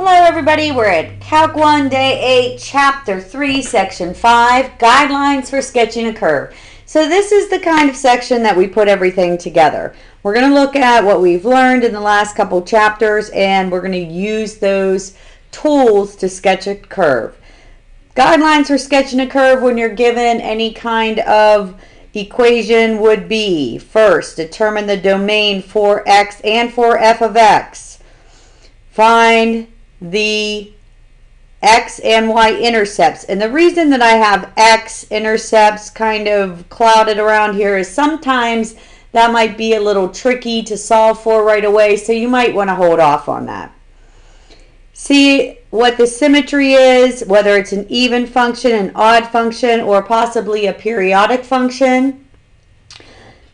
Hello everybody, we're at Calc1, Day 8, Chapter 3, Section 5, Guidelines for Sketching a Curve. So this is the kind of section that we put everything together. We're going to look at what we've learned in the last couple chapters, and we're going to use those tools to sketch a curve. Guidelines for sketching a curve when you're given any kind of equation would be, first, determine the domain for x and for f of x. Find the x and y intercepts. And the reason that I have x intercepts kind of clouded around here is sometimes that might be a little tricky to solve for right away, so you might want to hold off on that. See what the symmetry is, whether it's an even function, an odd function, or possibly a periodic function.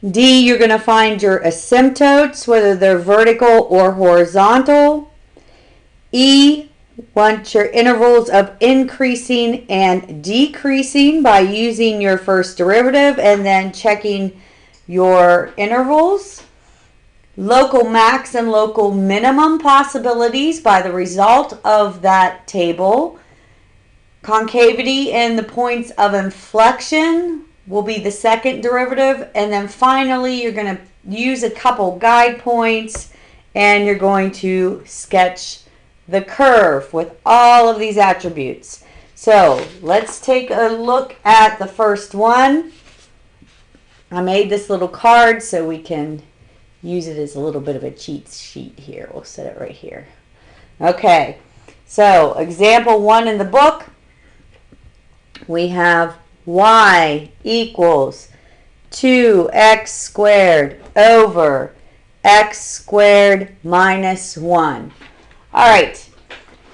D, you're going to find your asymptotes, whether they're vertical or horizontal. E, want your intervals of increasing and decreasing by using your first derivative and then checking your intervals. Local max and local minimum possibilities by the result of that table. Concavity and the points of inflection will be the second derivative. And then finally, you're going to use a couple guide points and you're going to sketch the curve with all of these attributes. So let's take a look at the first one. I made this little card so we can use it as a little bit of a cheat sheet here. We'll set it right here. Okay, so example 1 in the book, we have y equals 2x squared over x squared minus 1. All right,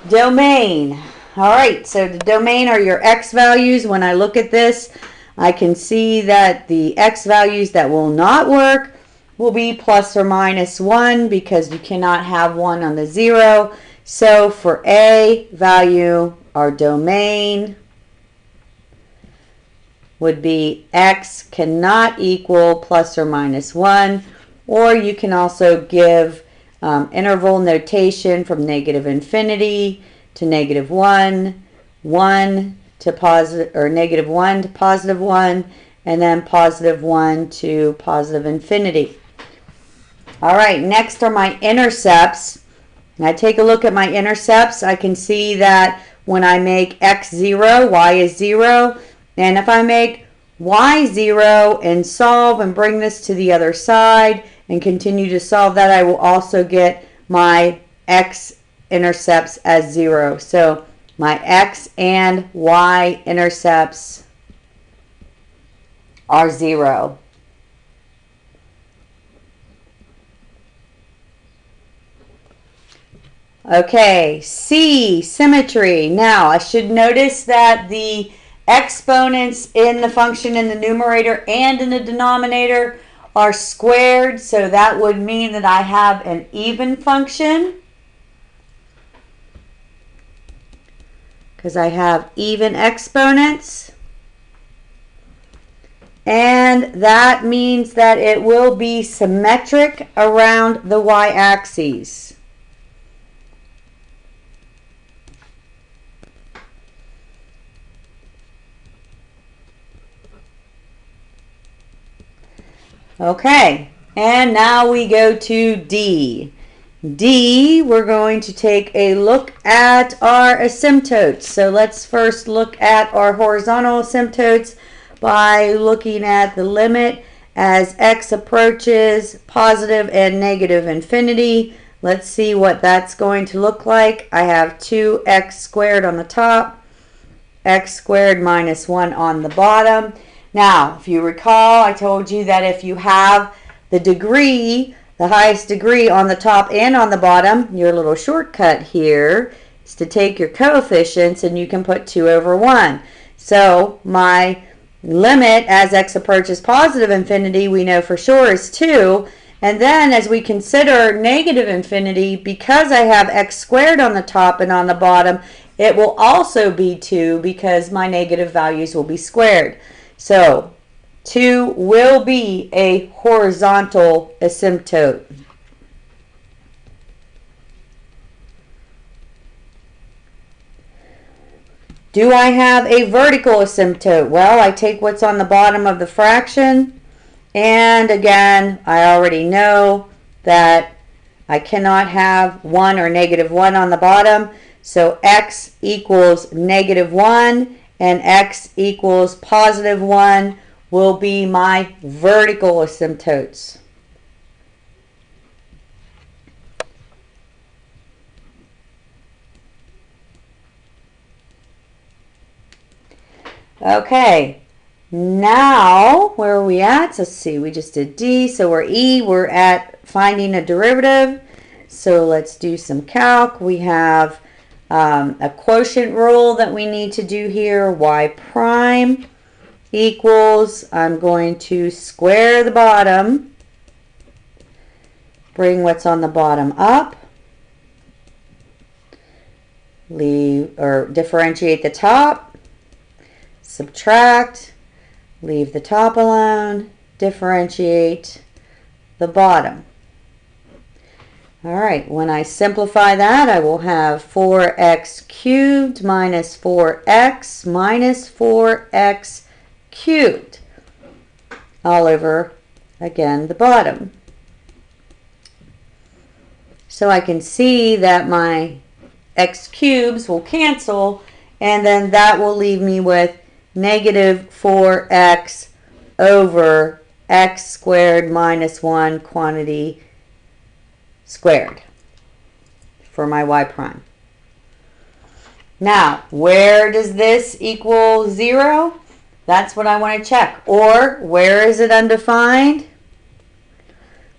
domain. All right, so the domain are your x values. When I look at this, I can see that the x values that will not work will be plus or minus 1 because you cannot have 1 on the 0. So for A value, our domain would be x cannot equal plus or minus 1, or you can also give interval notation from negative infinity to negative 1, 1 to positive, or negative 1 to positive 1, and then positive 1 to positive infinity. All right, next are my intercepts. And I take a look at my intercepts. I can see that when I make x 0, y is 0. And if I make y 0 and solve and bring this to the other side and continue to solve that, I will also get my x intercepts as 0. So my x and y intercepts are 0. Okay, C, symmetry. Now, I should notice that the exponents in the function in the numerator and in the denominator are squared, so that would mean that I have an even function because I have even exponents. And that means that it will be symmetric around the y-axis. Okay, and now we go to D. D, we're going to take a look at our asymptotes. So let's first look at our horizontal asymptotes by looking at the limit as x approaches positive and negative infinity. Let's see what that's going to look like. I have 2x squared on the top, x squared minus 1 on the bottom. Now, if you recall, I told you that if you have the degree, the highest degree on the top and on the bottom, your little shortcut here is to take your coefficients and you can put 2 over 1. So my limit as x approaches positive infinity, we know for sure is 2. And then as we consider negative infinity, because I have x squared on the top and on the bottom, it will also be 2 because my negative values will be squared. So 2 will be a horizontal asymptote. Do I have a vertical asymptote? Well, I take what's on the bottom of the fraction, and again, I already know that I cannot have 1 or -1 on the bottom, so x equals -1 and x equals +1 will be my vertical asymptotes. Okay, now where are we at? Let's see, we just did D, so we're E, we're at finding a derivative. So let's do some calc. We have a quotient rule that we need to do here. Y prime equals, I'm going to square the bottom, bring what's on the bottom up, leave or differentiate the top, subtract, leave the top alone, differentiate the bottom. All right, when I simplify that, I will have 4x cubed minus 4x minus 4x cubed all over, again, the bottom. So I can see that my x cubes will cancel, and then that will leave me with -4x over x squared minus 1 quantity squared for my y prime. Now, where does this equal 0? That's what I want to check. Or, where is it undefined?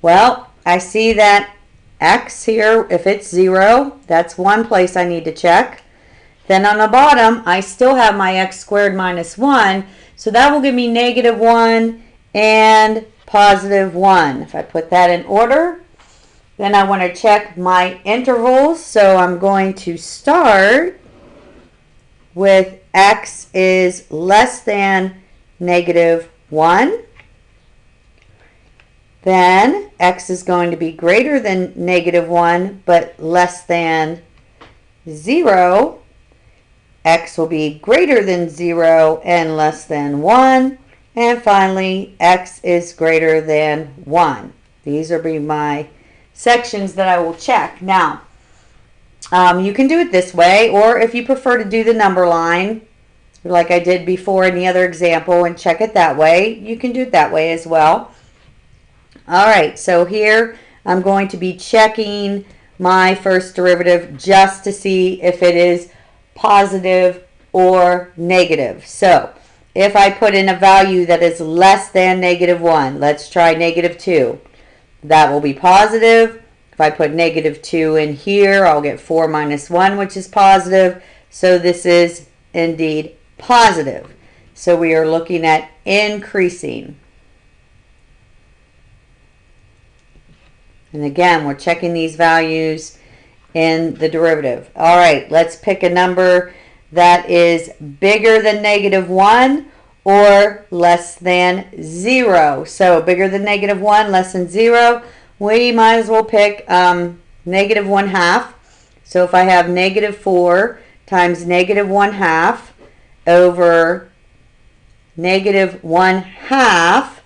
Well, I see that x here, if it's 0, that's one place I need to check. Then on the bottom, I still have my x squared minus 1, so that will give me -1 and +1. If I put that in order, then I want to check my intervals, so I'm going to start with x is less than -1. Then x is going to be greater than -1, but less than 0. X will be greater than 0 and less than 1. And finally, x is greater than 1. These will be my sections that I will check. Now, you can do it this way, or if you prefer to do the number line, like I did before in the other example, and check it that way, you can do it that way as well. All right, so here I'm going to be checking my first derivative just to see if it is positive or negative. So if I put in a value that is less than -1, let's try -2. That will be positive. If I put -2 in here, I'll get 4 minus 1, which is positive. So this is indeed positive. So we are looking at increasing. And again, we're checking these values in the derivative. All right, let's pick a number that is bigger than -1 or less than 0. So bigger than -1, less than 0. We might as well pick -1/2. So if I have -4 times -1/2 over -1/2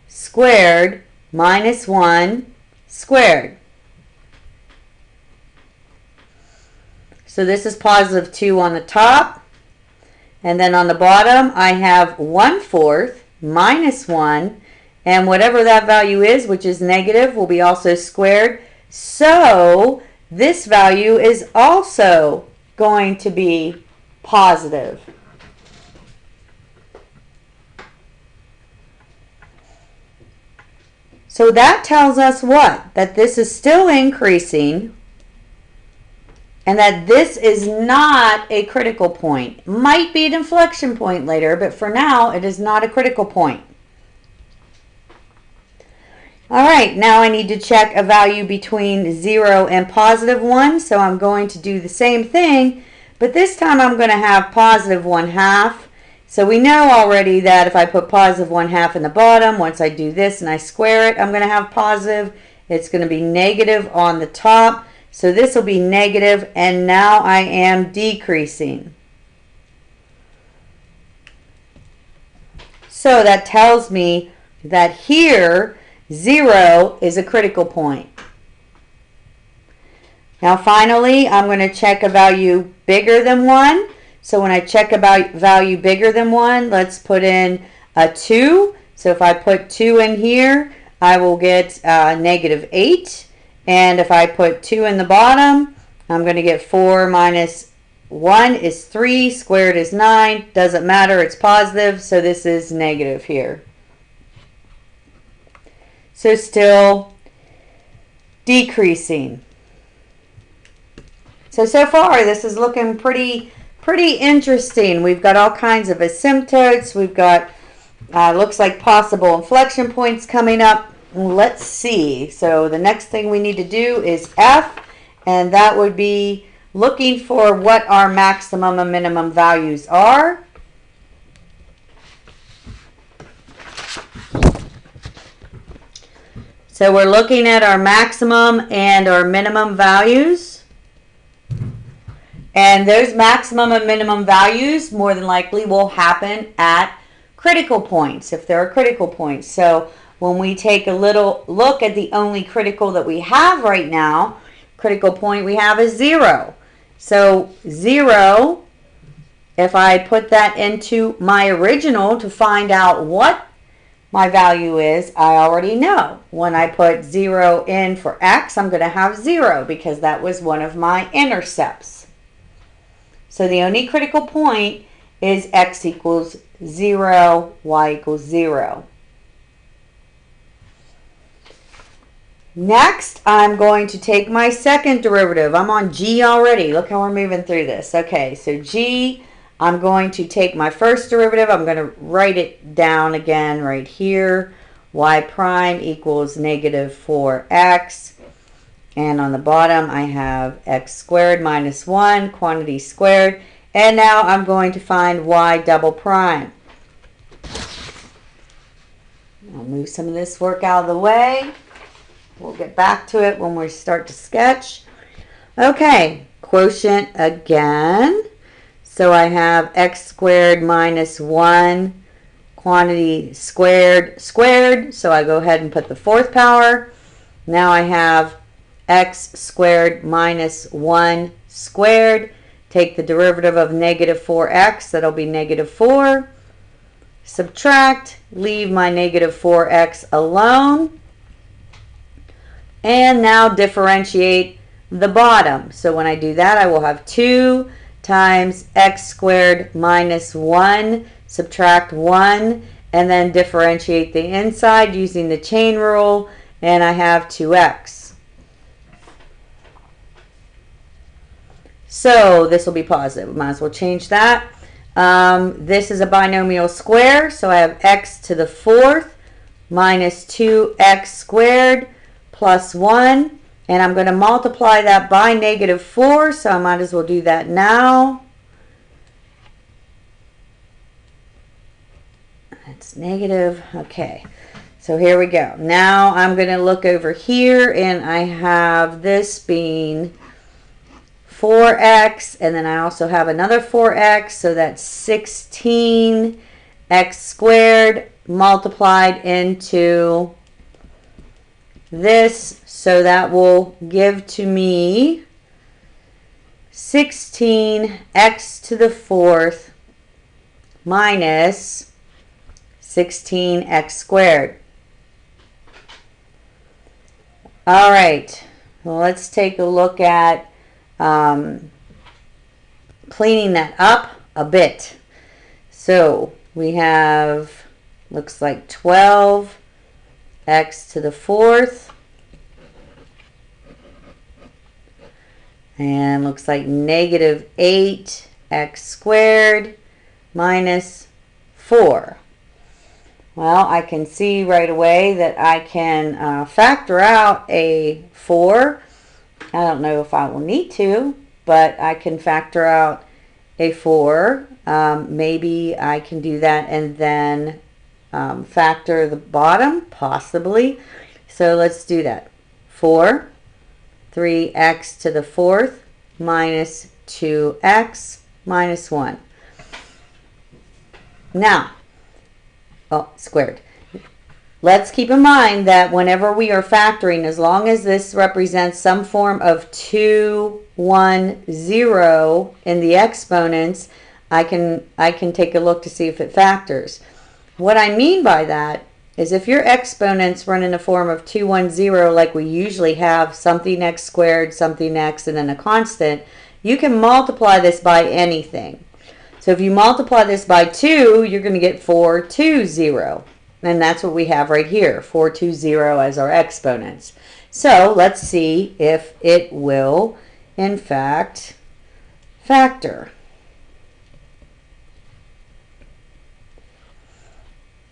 squared minus 1 squared. So this is +2 on the top. And then on the bottom, I have 1/4 minus 1. And whatever that value is, which is negative, will be also squared. So this value is also going to be positive. So that tells us what? That this is still increasing, and that this is not a critical point. Might be an inflection point later, but for now, it is not a critical point. All right, now I need to check a value between 0 and +1, so I'm going to do the same thing, but this time I'm going to have +1/2. So we know already that if I put +1/2 in the bottom, once I do this and I square it, I'm going to have positive. It's going to be negative on the top. So this will be negative, and now I am decreasing. So that tells me that here 0 is a critical point. Now finally, I'm going to check a value bigger than 1. So when I check a value bigger than 1, let's put in a 2. So if I put 2 in here, I will get -8. And if I put 2 in the bottom, I'm going to get 4 minus 1 is 3, squared is 9. Doesn't matter, it's positive, so this is negative here. So still decreasing. So far this is looking pretty interesting. We've got all kinds of asymptotes. We've got looks like possible inflection points coming up. Let's see. So the next thing we need to do is F, and that would be looking for what our maximum and minimum values are. So we're looking at our maximum and our minimum values. And those maximum and minimum values more than likely will happen at critical points, if there are critical points. So when we take a little look at the only critical that we have right now, critical point we have is 0. So 0, if I put that into my original to find out what my value is, I already know. When I put 0 in for x, I'm going to have 0 because that was one of my intercepts. So the only critical point is x equals 0, y equals 0. Next, I'm going to take my second derivative. I'm on g already. Look how we're moving through this. Okay, so g, I'm going to take my first derivative. I'm going to write it down again right here. Y prime equals -4x. And on the bottom, I have x squared minus 1, quantity squared. And now I'm going to find y double prime. I'll move some of this work out of the way. We'll get back to it when we start to sketch. Okay, quotient again. So I have x squared minus 1, quantity squared, squared. So I go ahead and put the fourth power. Now I have x squared minus 1 squared. Take the derivative of -4x. That'll be -4. Subtract. Leave my -4x alone. And now differentiate the bottom. So when I do that, I will have 2 times x squared minus 1. Subtract 1. And then differentiate the inside using the chain rule. And I have 2x. So this will be positive. Might as well change that. This is a binomial square. So I have x to the 4th minus 2x squared plus 1. And I'm going to multiply that by -4. So I might as well do that now. It's negative. Okay. So here we go. Now I'm going to look over here and I have this being 4x, and then I also have another 4x, so that's 16x squared multiplied into this, so that will give to me 16x to the 4th minus 16x squared. All right, well, let's take a look at cleaning that up a bit. So we have, looks like 12x to the 4th, and looks like -8x squared minus 4. Well, I can see right away that I can factor out a 4. I don't know if I will need to, but I can factor out a 4. Maybe I can do that and then factor the bottom, possibly. So let's do that. 4, 3x to the 4th minus 2x minus 1. Now, squared. Let's keep in mind that whenever we are factoring, as long as this represents some form of 2, 1, 0 in the exponents, I can take a look to see if it factors. What I mean by that is if your exponents run in the form of 2, 1, 0, like we usually have, something x squared, something x, and then a constant, you can multiply this by anything. So if you multiply this by 2, you're going to get 4, 2, 0. And that's what we have right here, 4, 2, 0 as our exponents. So let's see if it will, in fact, factor.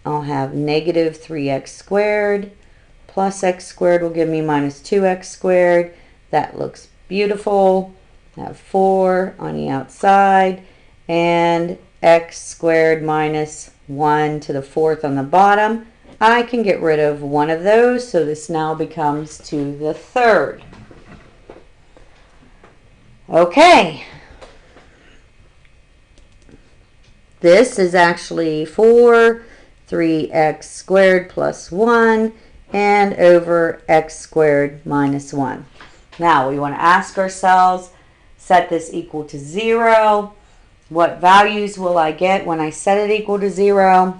I'll have negative 3x squared plus x squared will give me minus 2x squared. That looks beautiful. I have 4 on the outside and x squared minus 1 to the 4th on the bottom. I can get rid of one of those, so this now becomes to the 3rd. Okay. This is actually 4, 3x squared plus 1, and over x squared minus 1. Now we want to ask ourselves, set this equal to 0. What values will I get when I set it equal to 0?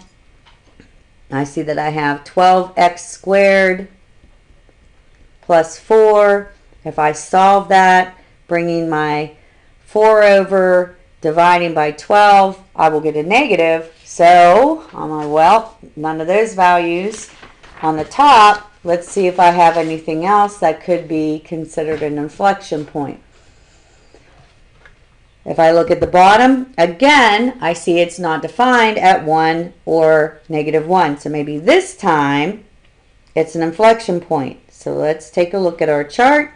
I see that I have 12x squared plus 4. If I solve that, bringing my 4 over, dividing by 12, I will get a negative. So, I'm like, well, none of those values. On the top, let's see if I have anything else that could be considered an inflection point. If I look at the bottom, again, I see it's not defined at 1 or negative 1. So maybe this time, it's an inflection point. So let's take a look at our chart.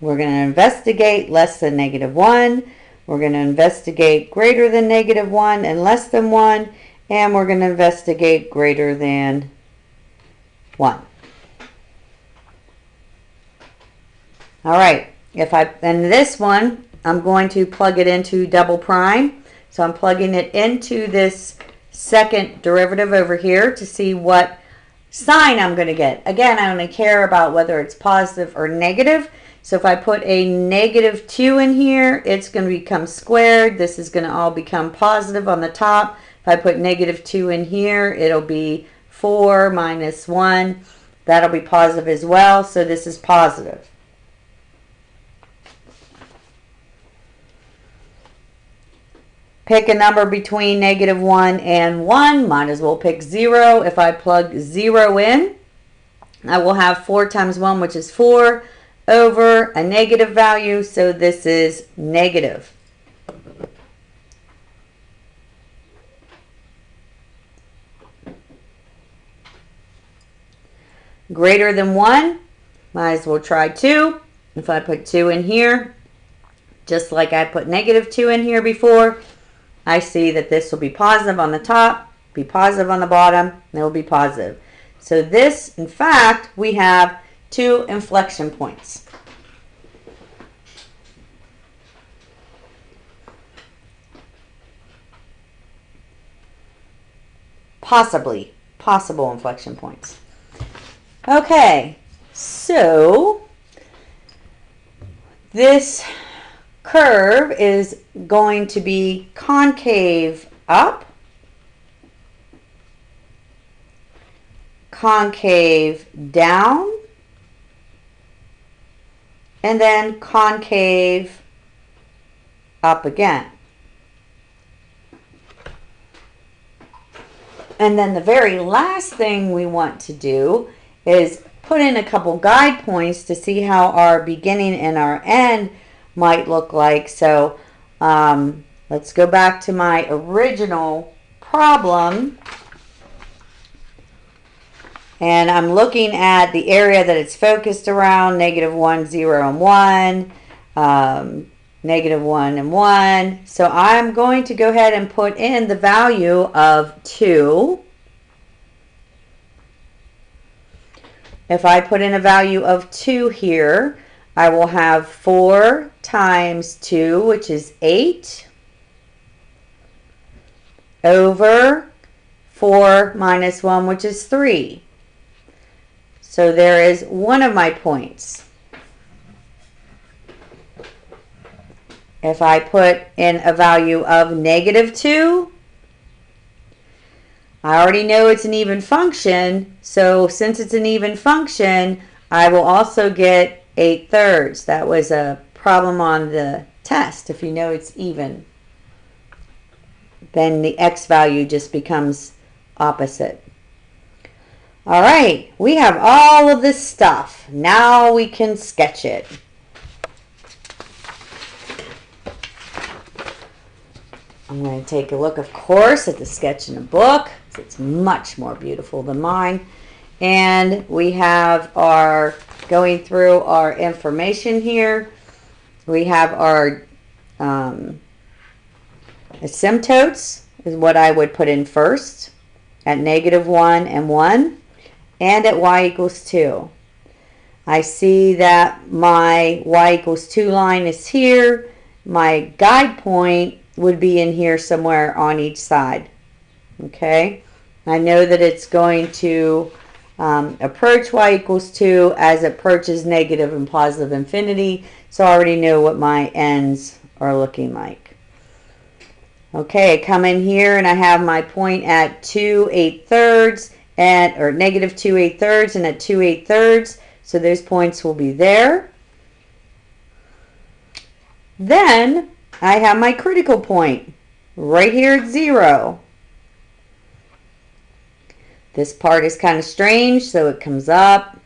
We're going to investigate less than negative 1. We're going to investigate greater than negative 1 and less than 1. And we're going to investigate greater than 1. All right. And this one, I'm going to plug it into double prime. So I'm plugging it into this second derivative over here to see what sign I'm going to get. Again, I only care about whether it's positive or negative. So if I put a negative 2 in here, it's going to become squared. This is going to all become positive on the top. If I put negative 2 in here, it'll be 4 minus 1. That'll be positive as well. So this is positive. Pick a number between negative 1 and 1. Might as well pick 0. If I plug 0 in, I will have 4 times 1, which is 4, over a negative value. So this is negative. Greater than 1, might as well try 2. If I put 2 in here, just like I put negative 2 in here before, I see that this will be positive on the top, be positive on the bottom, and it will be positive. So this, in fact, we have 2 inflection points. Possible inflection points. Okay, so this curve is going to be concave up, concave down, and then concave up again. And then the very last thing we want to do is put in a couple guide points to see how our beginning and our end might look like. So let's go back to my original problem. And I'm looking at the area that it's focused around, negative 1, 0, and 1, negative 1 and 1. So I'm going to go ahead and put in the value of 2. If I put in a value of 2 here, I will have 4 times 2, which is 8, over 4 minus 1, which is 3. So there is one of my points. If I put in a value of negative 2, I already know it's an even function, so since it's an even function, I will also get 8/3. That was a problem on the test. If you know it's even, then the x value just becomes opposite. All right, we have all of this stuff. Now we can sketch it. I'm going to take a look, of course, at the sketch in the book. It's much more beautiful than mine. And we have our, going through our information here, we have our asymptotes is what I would put in first at -1 and 1 and at y equals 2. I see that my y equals 2 line is here. My guide point would be in here somewhere on each side. Okay, I know that it's going to approach y equals 2 as it approaches negative and positive infinity, so I already know what my ends are looking like. Okay, I come in here and I have my point at 2 8/3 or negative 2 8/3 and at 2 8/3, so those points will be there. Then I have my critical point right here at 0. This part is kind of strange, so it comes up,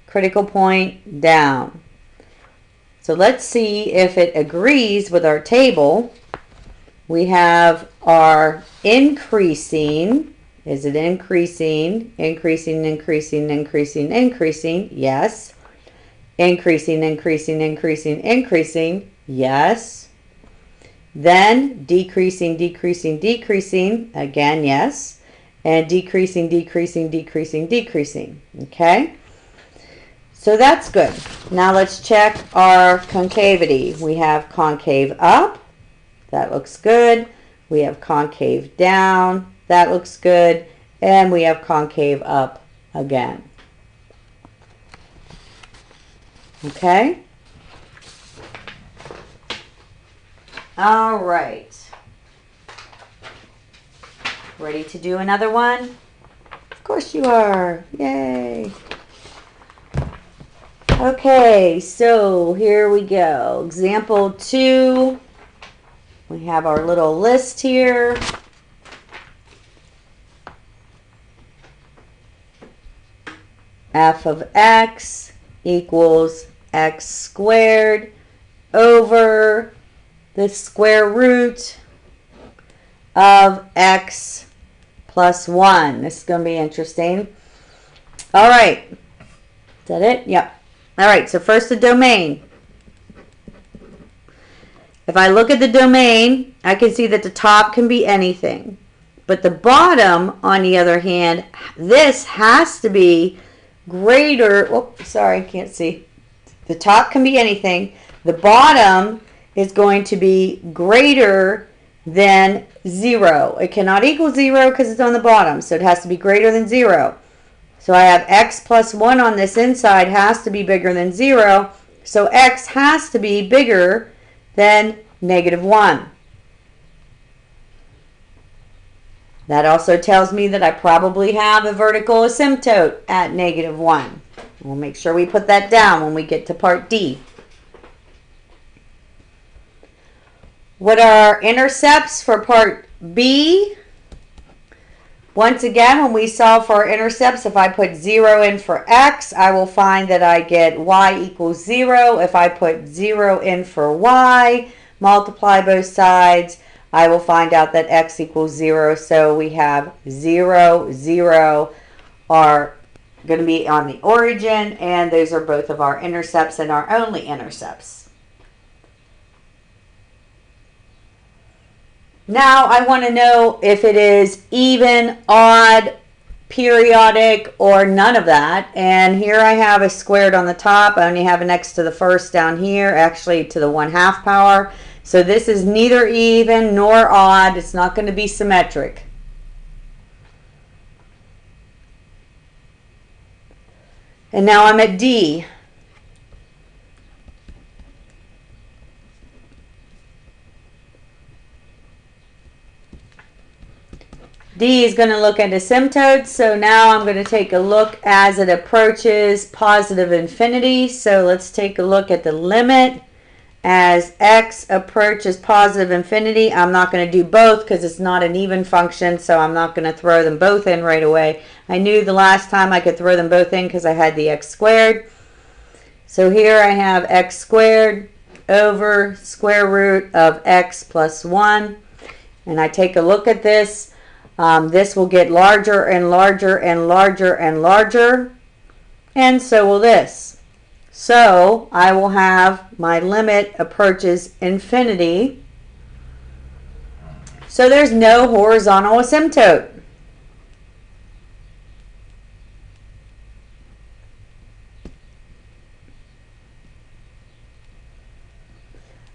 critical point, down. So let's see if it agrees with our table. We have our increasing. Is it increasing? Increasing, increasing, increasing, increasing. Yes. Increasing, increasing, increasing, increasing. Yes. Then decreasing, decreasing, decreasing. Again, yes. And decreasing, decreasing, decreasing, decreasing. Okay? So that's good. Now let's check our concavity. We have concave up. That looks good. We have concave down. That looks good. And we have concave up again. Okay? All right. Ready to do another one? Of course you are. Yay. Okay, so here we go. Example 2. We have our little list here. F of x equals x squared over the square root of x plus 1. This is going to be interesting. All right. Is that it? Yep. All right, so first the domain. If I look at the domain, I can see that the top can be anything. But the bottom, on the other hand, this has to be greater. Oh, sorry, I can't see. The top can be anything. The bottom is going to be greater than 0. It cannot equal 0 because it's on the bottom, so it has to be greater than 0. So I have x plus 1 on this inside has to be bigger than 0, so x has to be bigger than -1. That also tells me that I probably have a vertical asymptote at -1. We'll make sure we put that down when we get to part D. What are intercepts for part B? Once again, when we solve for our intercepts, if I put 0 in for x, I will find that I get y equals 0. If I put 0 in for y, multiply both sides, I will find out that x equals 0. So we have 0, 0 are going to be on the origin, and those are both of our intercepts and our only intercepts. Now I want to know if it is even, odd, periodic, or none of that. And here I have a squared on the top. I only have an x to the first down here, actually to the 1/2 power. So this is neither even nor odd. It's not going to be symmetric. And now I'm at D. D is going to look at asymptotes, so now I'm going to take a look as it approaches positive infinity. So let's take a look at the limit as x approaches positive infinity. I'm not going to do both because it's not an even function, so I'm not going to throw them both in right away. I knew the last time I could throw them both in because I had the x squared. So here I have x squared over square root of x plus 1. And I take a look at this. This will get larger and larger and larger and larger, and so will this. So I will have my limit approaches infinity. So there's no horizontal asymptote.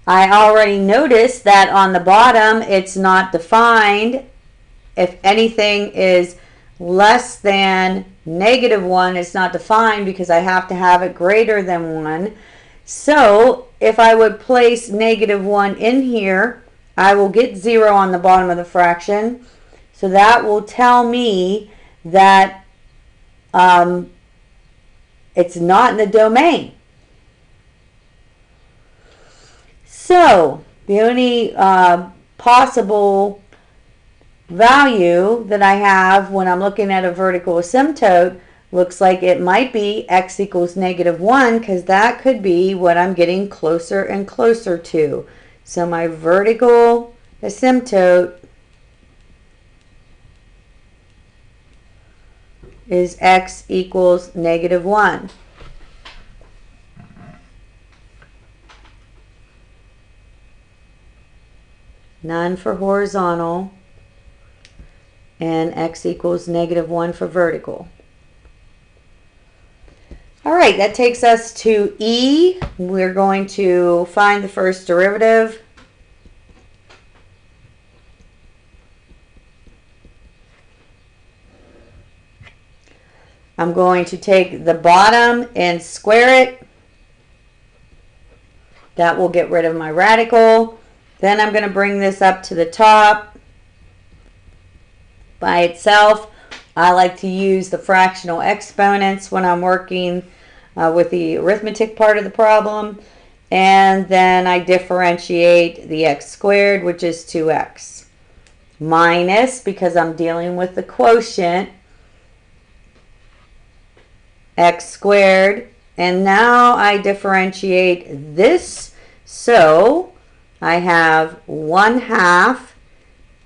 I already noticed that on the bottom it's not defined. If anything is less than -1, it's not defined because I have to have it greater than 1. So if I would place -1 in here, I will get 0 on the bottom of the fraction. So that will tell me that it's not in the domain. So the only possible value that I have when I'm looking at a vertical asymptote looks like it might be x equals -1, because that could be what I'm getting closer and closer to. So my vertical asymptote is x equals -1. None for horizontal, and x equals -1 for vertical. All right, that takes us to E. We're going to find the first derivative. I'm going to take the bottom and square it. That will get rid of my radical. Then I'm going to bring this up to the top. By itself, I like to use the fractional exponents when I'm working with the arithmetic part of the problem. And then I differentiate the x squared, which is 2x, minus, because I'm dealing with the quotient, x squared. And now I differentiate this. So I have 1/2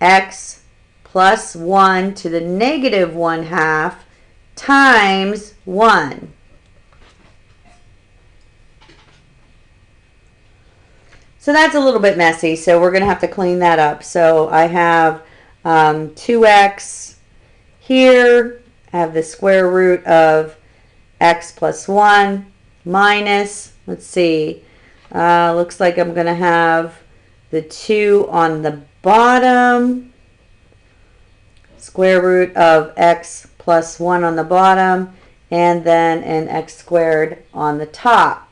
x plus 1 to the -1/2 times 1. So that's a little bit messy, so we're going to have to clean that up. So I have 2x here. I have the square root of x plus 1 minus, let's see, looks like I'm going to have the 2 on the bottom. Square root of x plus 1 on the bottom, and then an x squared on the top.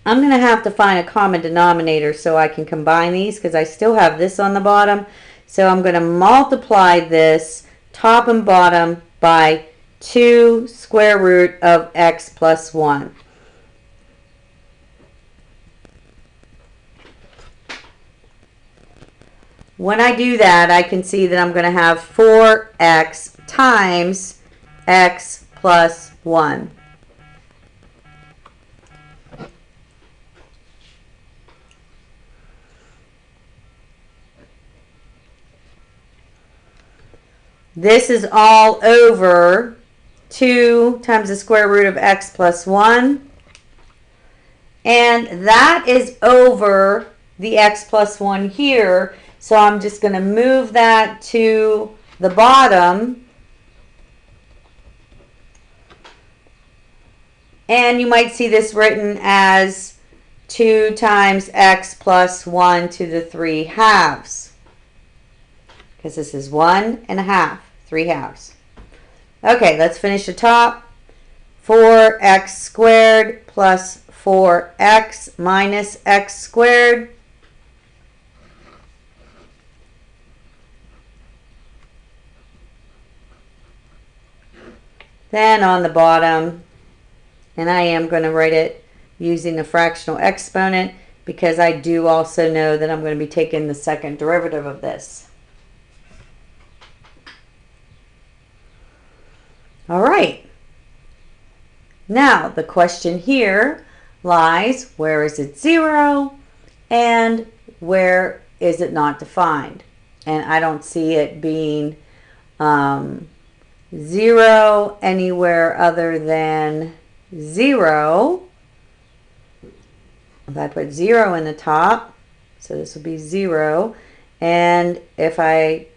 I'm going to have to find a common denominator so I can combine these, because I still have this on the bottom. So I'm going to multiply this top and bottom by 2 square root of x plus 1. When I do that, I can see that I'm going to have 4x times x plus 1. This is all over 2 times the square root of x plus 1. And that is over the x plus 1 here. So I'm just going to move that to the bottom. And you might see this written as 2 times x plus 1 to the 3 halves. because this is 1½ 3/2. Okay, let's finish the top. 4x squared plus 4x minus x squared. Then on the bottom, and I am going to write it using the fractional exponent because I do also know that I'm going to be taking the second derivative of this. All right. Now the question here lies, where is it 0 and where is it not defined? And I don't see it being 0 anywhere other than 0. If I put 0 in the top, so this will be 0. And if I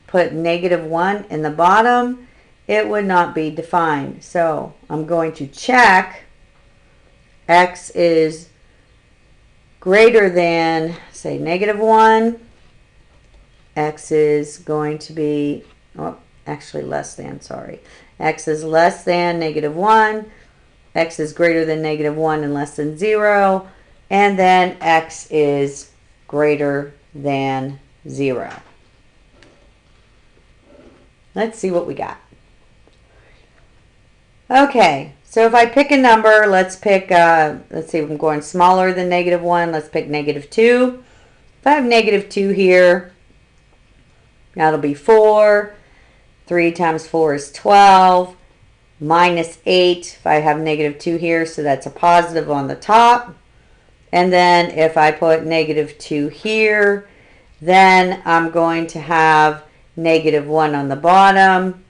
put -1 in the bottom, it would not be defined. So I'm going to check x is greater than, say, -1. X is going to be, oh, actually less than, sorry. X is less than -1. X is greater than -1 and less than 0. And then x is greater than 0. Let's see what we got. Okay, so if I pick a number, let's pick, let's see if I'm going smaller than -1. Let's pick -2. If I have -2 here, that'll be 4. 3 times 4 is 12. -8 if I have -2 here, so that's a positive on the top. And then if I put -2 here, then I'm going to have -1 on the bottom.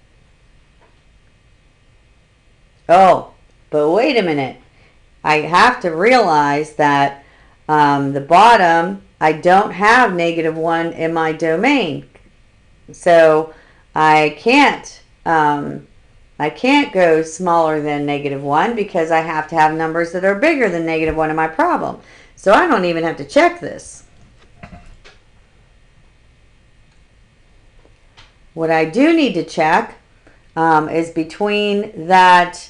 Oh, but wait a minute. I have to realize that the bottom, I don't have -1 in my domain. So I can't go smaller than -1 because I have to have numbers that are bigger than -1 in my problem. So I don't even have to check this. What I do need to check is between that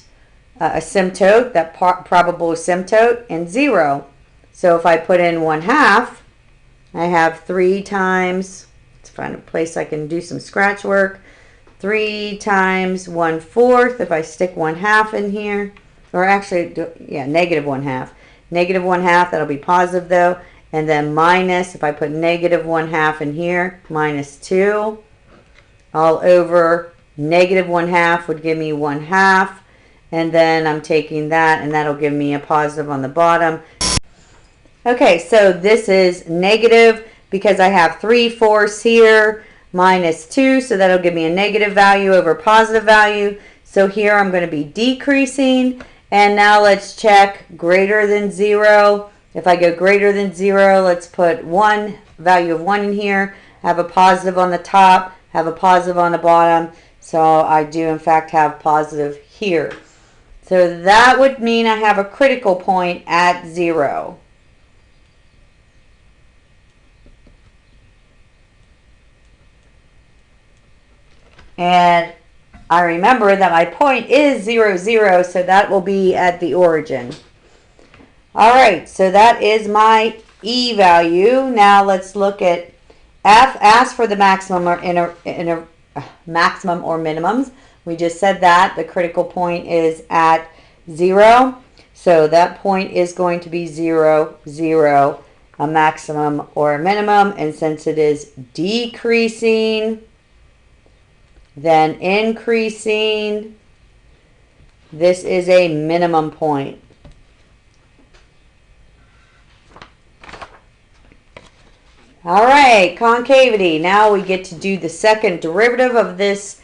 asymptote, that probable asymptote, and 0. So if I put in 1/2, I have 3 times, let's find a place I can do some scratch work, 3 times 1/4, if I stick 1/2 in here, or actually, yeah, -1/2. -1/2, that'll be positive though, and then minus, if I put -1/2 in here, -2, all over -1/2 would give me 1/2, and then I'm taking that, and that'll give me a positive on the bottom. Okay, so this is negative because I have 3/4 here, -2, so that'll give me a negative value over a positive value. So here I'm going to be decreasing. And now let's check greater than 0. If I go greater than 0, let's put value of 1 in here, have a positive on the top, have a positive on the bottom. So I do in fact have positive here. So that would mean I have a critical point at 0. And I remember that my point is 0, 0, so that will be at the origin. All right, so that is my E value. Now let's look at F. Ask for the maximum or maximum or minimums. We just said that the critical point is at 0, so that point is going to be 0, 0, a maximum or a minimum. And since it is decreasing, then increasing, this is a minimum point. All right, concavity. Now we get to do the second derivative of this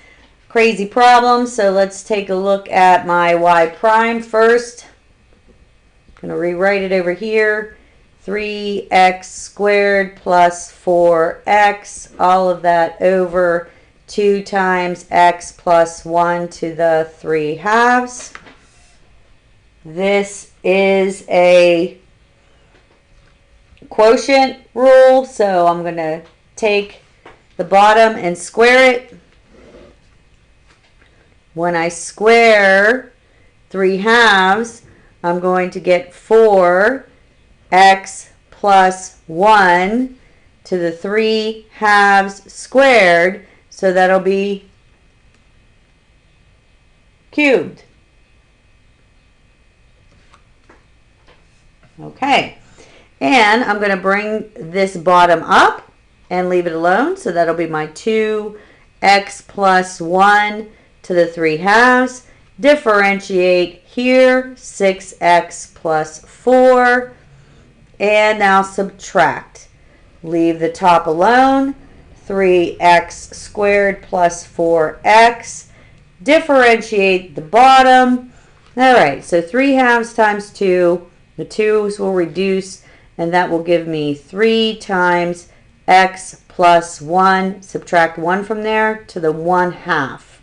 crazy problem. So let's take a look at my y prime first. I'm going to rewrite it over here. 3x squared plus 4x, all of that over 2 times x plus 1 to the 3/2. This is a quotient rule, so I'm going to take the bottom and square it. When I square 3 halves, I'm going to get 4x plus 1 to the 3 halves squared. So that'll be cubed. Okay. And I'm going to bring this bottom up and leave it alone. So that'll be my 2x plus 1 to the 3 halves. Differentiate here, 6x plus 4. And now subtract. Leave the top alone, 3x squared plus 4x. Differentiate the bottom. All right, so 3 halves times 2. The 2's will reduce, and that will give me 3 times x plus 1. Subtract 1 from there to the 1 half.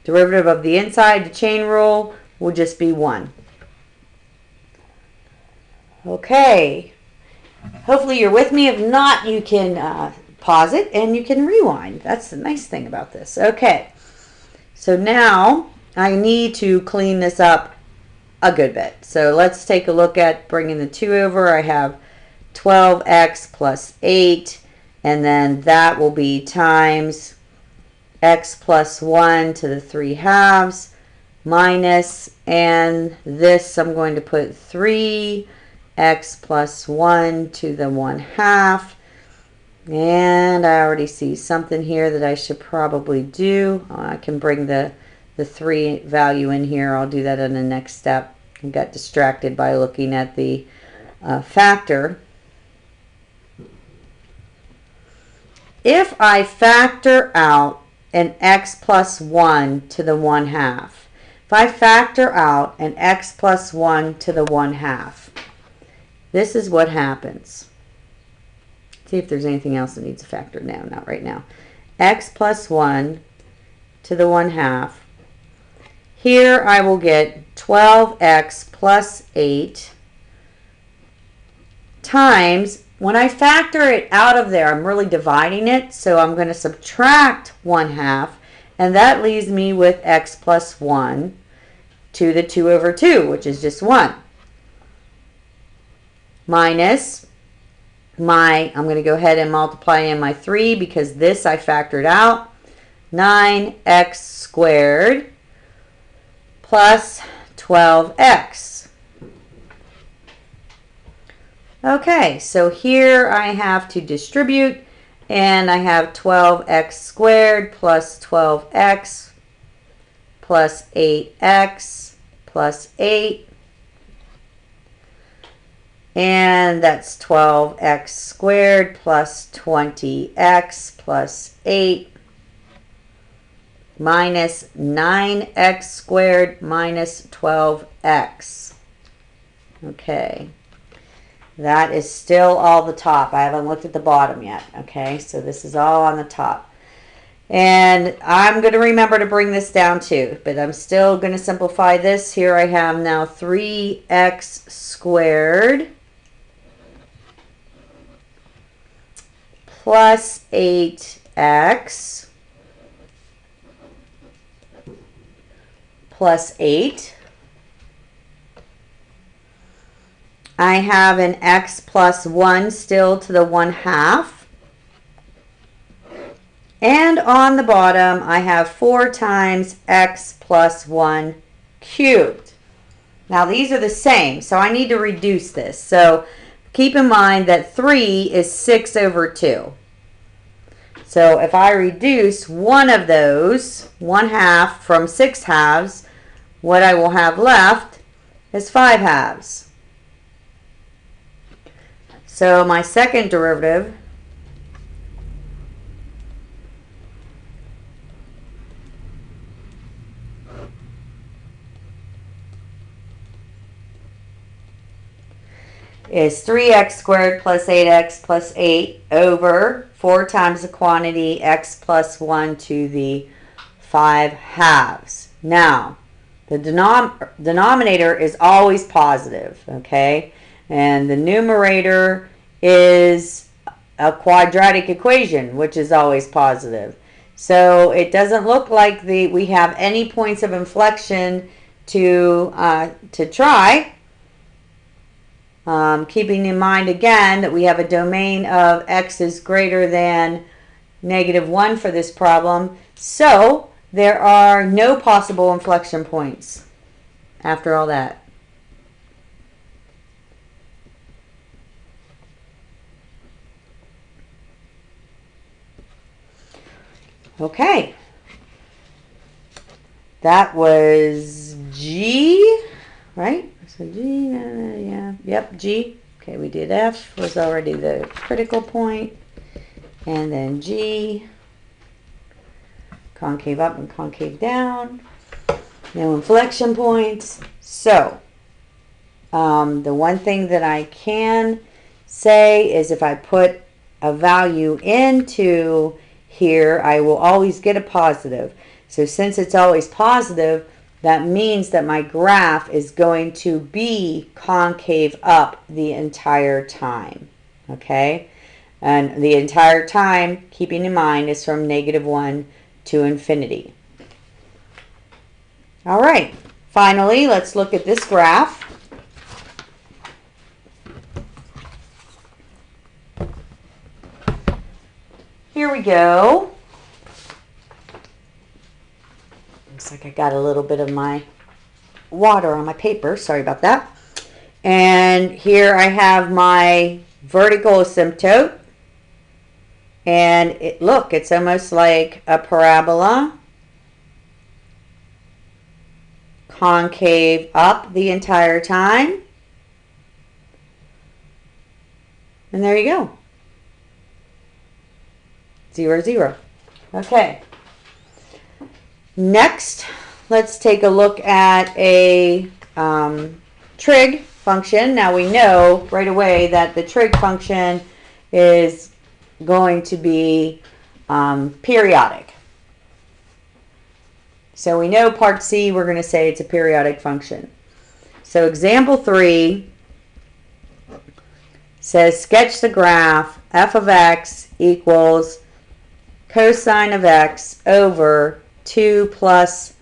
Derivative of the inside, the chain rule, will just be 1. Okay. Hopefully you're with me. If not, you can pause it and you can rewind. That's the nice thing about this. Okay. So now I need to clean this up a good bit. So let's take a look at bringing the 2 over. I have 12x plus 8, and then that will be times x plus 1 to the 3 halves minus, and this I'm going to put 3x plus 1 to the 1 half. And I already see something here that I should probably do. I can bring the 3 value in here. I'll do that in the next step. I got distracted by looking at the factor. If I factor out an x plus 1 to the 1 half, if I factor out an x plus 1 to the 1 half, this is what happens. See if there's anything else that needs a factor. No, not right now. X plus 1 to the 1 half. Here I will get 12x plus 8 times, when I factor it out of there, I'm really dividing it, so I'm going to subtract 1 half, and that leaves me with x plus 1 to the 2 over 2, which is just 1. Minus I'm going to go ahead and multiply in my 3 because this I factored out. 9x squared plus 12x. Okay, so here I have to distribute, and I have 12x squared plus 12x plus 8x plus 8. And that's 12x squared plus 20x plus 8 minus 9x squared minus 12x. Okay. That is still all the top. I haven't looked at the bottom yet. Okay, so this is all on the top. And I'm going to remember to bring this down too, but I'm still going to simplify this. Here I have now 3x squared plus 8x plus 8. I have an x plus 1 still to the 1 half. And on the bottom, I have 4 times x plus 1 cubed. Now, these are the same, so I need to reduce this. So, keep in mind that 3 is 6 over 2. So, if I reduce one of those, 1 half from 6 halves, what I will have left is 5 halves. So my second derivative is 3x squared plus 8x plus 8 over 4 times the quantity x plus 1 to the 5 halves. Now, the denominator is always positive, okay? And the numerator is a quadratic equation, which is always positive. So it doesn't look like we have any points of inflection to try. Keeping in mind again that we have a domain of x is greater than -1 for this problem. So there are no possible inflection points after all that. Okay, that was G, right? So G, yeah, yep, G. Okay, we did F, was already the critical point. And then G, concave up and concave down. No inflection points. So, the one thing that I can say is if I put a value into here, I will always get a positive. So since it's always positive, that means that my graph is going to be concave up the entire time. Okay? And the entire time, keeping in mind, is from -1 to infinity. All right. Finally, let's look at this graph. Here we go. Looks like I got a little bit of my water on my paper. Sorry about that. And here I have my vertical asymptote. And look, it's almost like a parabola. Concave up the entire time. And there you go. 0, 0. Okay. Next, let's take a look at a trig function. Now we know right away that the trig function is going to be periodic. So we know part C, we're going to say it's a periodic function. So example 3 says sketch the graph f of x equals cosine of x over 2 plus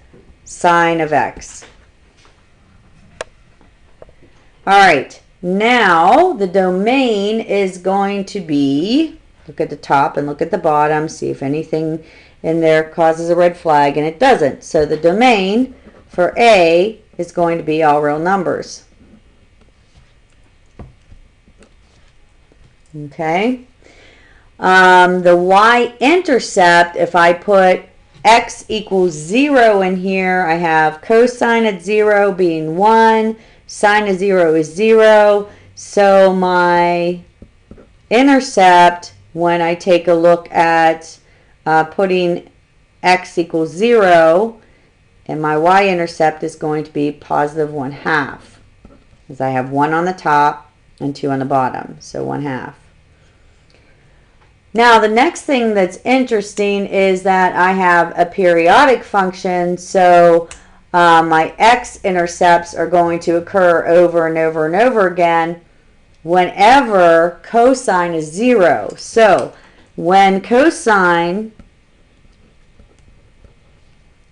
sine of x. All right, now the domain is going to be, look at the top and look at the bottom, see if anything in there causes a red flag, and it doesn't. So the domain for A is going to be all real numbers. Okay. The y-intercept, if I put x equals 0 in here, I have cosine at 0 being 1, sine of 0 is 0. So my intercept, when I take a look at putting x equals 0, and my y-intercept is going to be positive 1/2, because I have 1 on the top and 2 on the bottom, so 1/2. Now the next thing that's interesting is that I have a periodic function, so my x-intercepts are going to occur over and over and over again whenever cosine is 0. So when cosine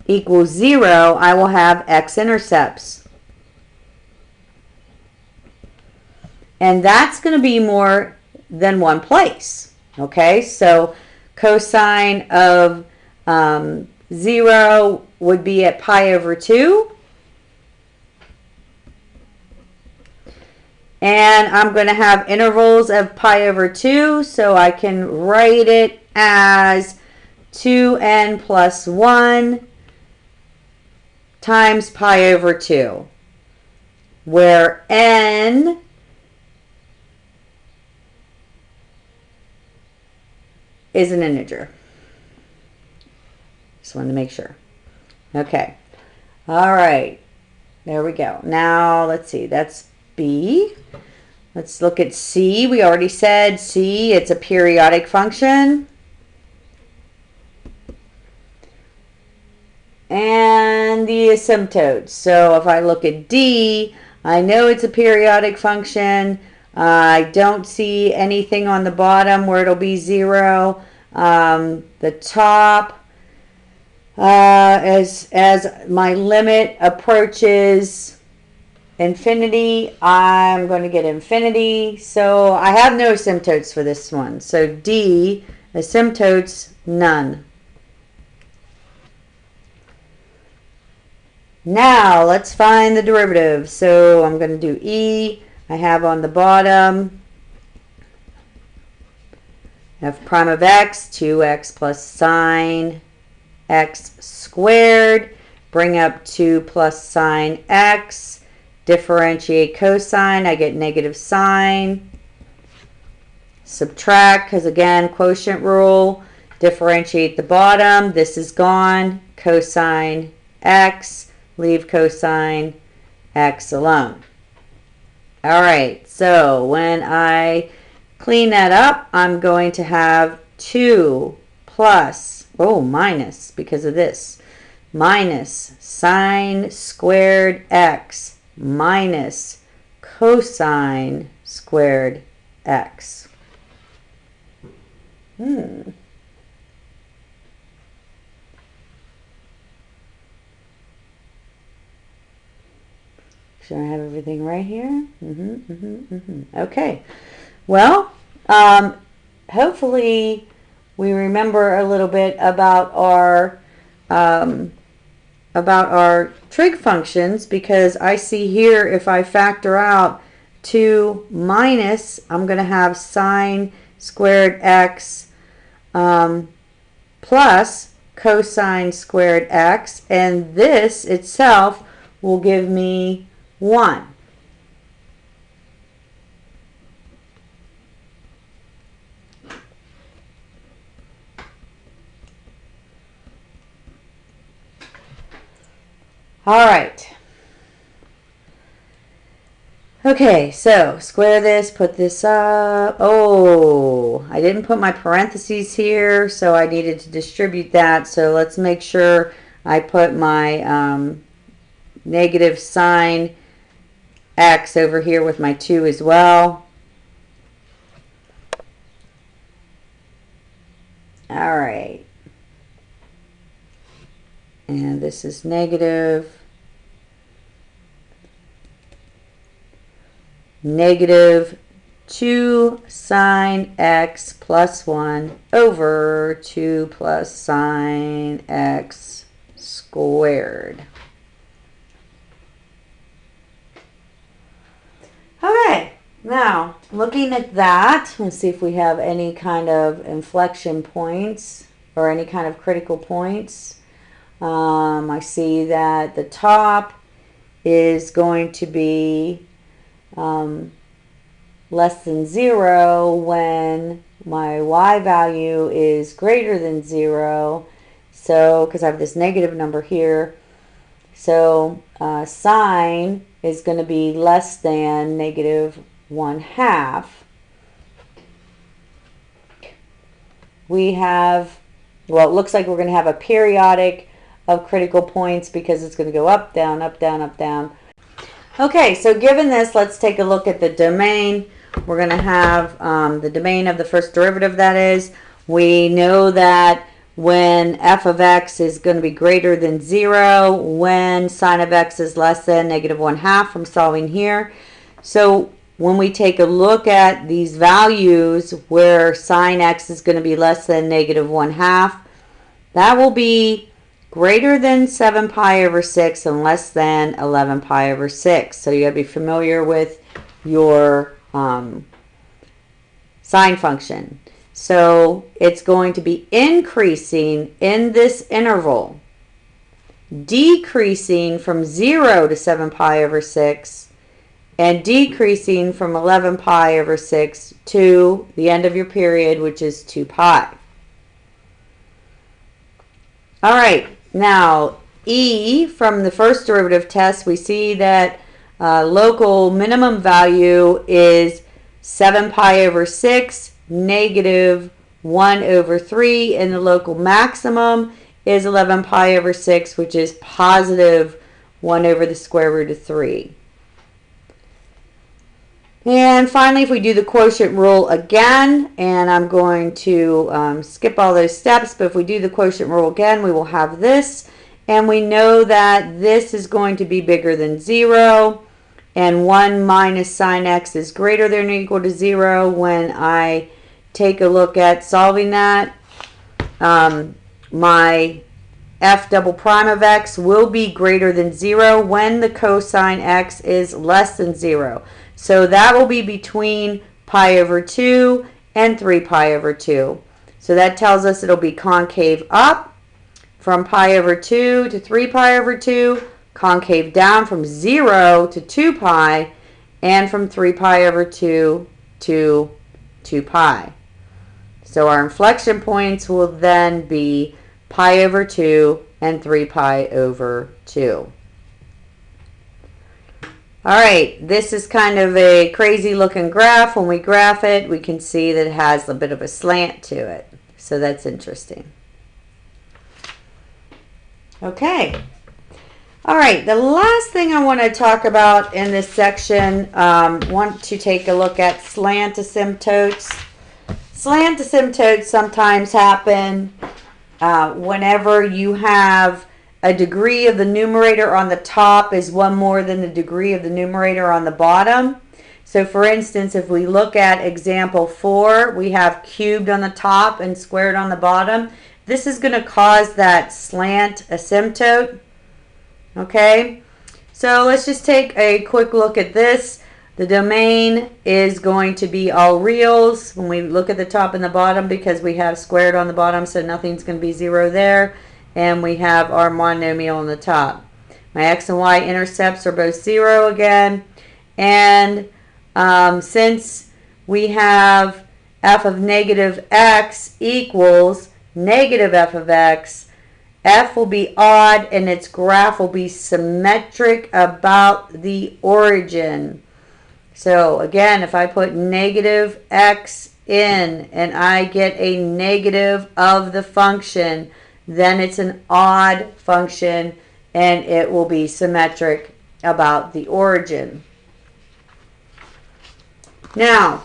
equals 0, I will have x-intercepts. And that's going to be more than one place. Okay, so cosine of 0 would be at pi over 2. And I'm going to have intervals of pi over 2, so I can write it as 2n plus 1 times pi over 2, where n is an integer. Just wanted to make sure. Okay. All right. There we go. Now, let's see. That's B. Let's look at C. We already said C, it's a periodic function. And the asymptote. So if I look at D, I know it's a periodic function. I don't see anything on the bottom where it'll be 0. The top, as my limit approaches infinity, I'm going to get infinity. So I have no asymptotes for this one. So D, asymptotes, none. Now let's find the derivative. So I'm going to do E. I have on the bottom f prime of x, 2x plus sine x squared. Bring up 2 plus sine x. Differentiate cosine. I get negative sine. Subtract, because again, quotient rule. Differentiate the bottom. This is gone. Cosine x. Leave cosine x alone. All right, so when I clean that up, I'm going to have 2 plus, minus because of this, minus sine squared x minus cosine squared x. Should I have everything right here? Okay. Well, hopefully we remember a little bit about our trig functions, because I see here if I factor out 2 minus, I'm going to have sine squared x plus cosine squared x, and this itself will give me 1. All right. Okay, so square this, put this up. Oh, I didn't put my parentheses here, so I needed to distribute that. So let's make sure I put my negative sine x over here with my 2 as well. All right. And this is negative 2 sine x plus 1 over 2 plus sine x squared. Okay, now looking at that, let's see if we have any kind of inflection points or any kind of critical points. I see that the top is going to be less than 0 when my y value is greater than 0. So, because I have this negative number here, so sine is going to be less than negative 1/2. We have, well, it looks like we're going to have a periodic of critical points because it's going to go up, down, up, down, up, down. Okay, so given this, let's take a look at the domain. We're going to have the domain of the first derivative, that is. We know that when f of x is going to be greater than 0, when sine of x is less than negative 1/2 from solving here. So when we take a look at these values where sine x is going to be less than negative 1/2, that will be greater than 7 pi over 6 and less than 11 pi over 6. So you got to be familiar with your sine function. So it's going to be increasing in this interval, decreasing from 0 to 7 pi over 6, and decreasing from 11 pi over 6 to the end of your period, which is 2 pi. All right, now E, from the first derivative test, we see that local minimum value is 7 pi over 6, negative 1 over 3, and the local maximum is 11 pi over 6, which is positive 1 over the square root of 3. And finally, if we do the quotient rule again, and I'm going to skip all those steps, but if we do the quotient rule again, we will have this. And we know that this is going to be bigger than 0. And 1 minus sine x is greater than or equal to 0. When I take a look at solving that, my f double prime of x will be greater than 0 when the cosine x is less than 0. So that will be between pi over 2 and 3 pi over 2. So that tells us it'll be concave up from pi over 2 to 3 pi over 2, concave down from 0 to 2 pi, and from 3 pi over 2 to 2 pi. So our inflection points will then be pi over 2 and 3 pi over 2. All right, this is kind of a crazy looking graph. When we graph it, we can see that it has a bit of a slant to it. So that's interesting. Okay. All right, the last thing I want to talk about in this section, want to take a look at slant asymptotes. Slant asymptotes sometimes happen whenever you have a degree of the numerator on the top is 1 more than the degree of the numerator on the bottom. So for instance, if we look at example 4, we have cubed on the top and squared on the bottom. This is going to cause that slant asymptote. Okay, so let's just take a quick look at this. The domain is going to be all reals when we look at the top and the bottom because we have squared on the bottom, so nothing's going to be 0 there. And we have our monomial on the top. My x and y intercepts are both 0 again. And since we have f of negative x equals negative f of x, f will be odd and its graph will be symmetric about the origin. So again, if I put negative x in and I get a negative of the function, then it's an odd function and it will be symmetric about the origin. Now,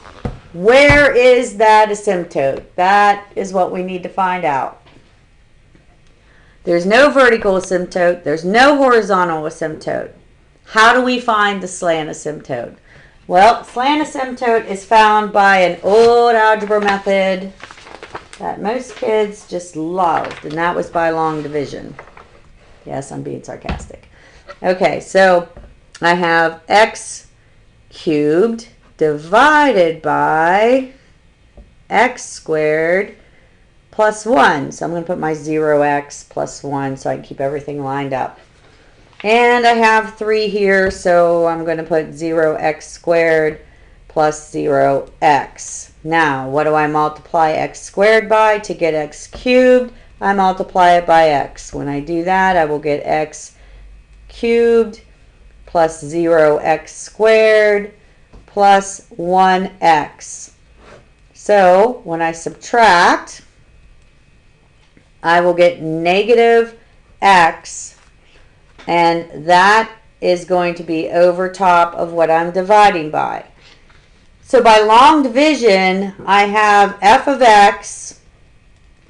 where is that asymptote? That is what we need to find out. There's no vertical asymptote. There's no horizontal asymptote. How do we find the slant asymptote? Well, slant asymptote is found by an old algebra method that most kids just loved, and that was by long division. Yes, I'm being sarcastic. Okay, so I have x cubed divided by x squared plus 1. So I'm going to put my 0x plus 1 so I can keep everything lined up. And I have 3 here, so I'm going to put 0x squared plus 0x. Now, what do I multiply x squared by to get x cubed? I multiply it by x. When I do that, I will get x cubed plus 0x squared plus 1x. So, when I subtract, I will get negative x, and that is going to be over top of what I'm dividing by. So by long division, I have f of x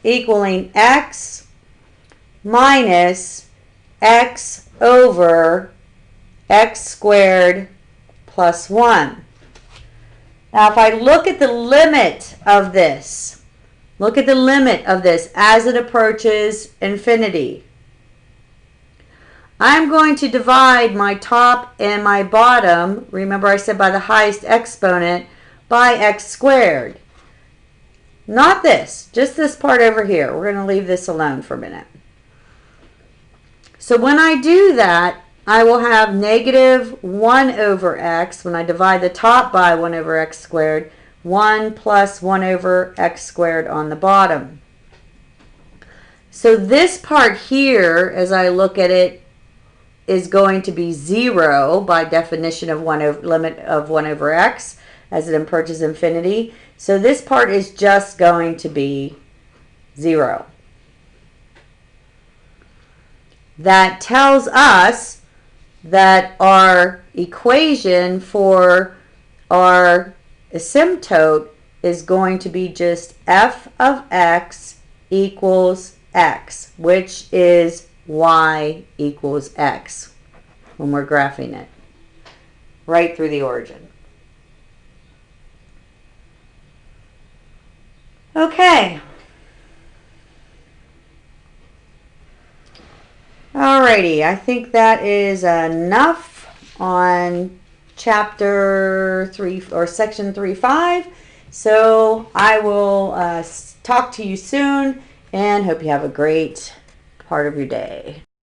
equaling x minus x over x squared plus 1. Now if I look at the limit of this, as it approaches infinity, I'm going to divide my top and my bottom, remember I said by the highest exponent, by x squared. Not this, just this part over here. We're going to leave this alone for a minute. So when I do that, I will have negative 1 over x. When I divide the top by 1 over x squared, 1 plus 1 over x squared on the bottom. So this part here, as I look at it, is going to be 0 by definition of limit of 1 over x as it approaches infinity. So this part is just going to be 0. That tells us that our equation for our asymptote is going to be just f of x equals x, which is y equals x when we're graphing it right through the origin. Okay. Alrighty, I think that is enough on chapter 3 or section 3.5. So I will talk to you soon and hope you have a great part of your day.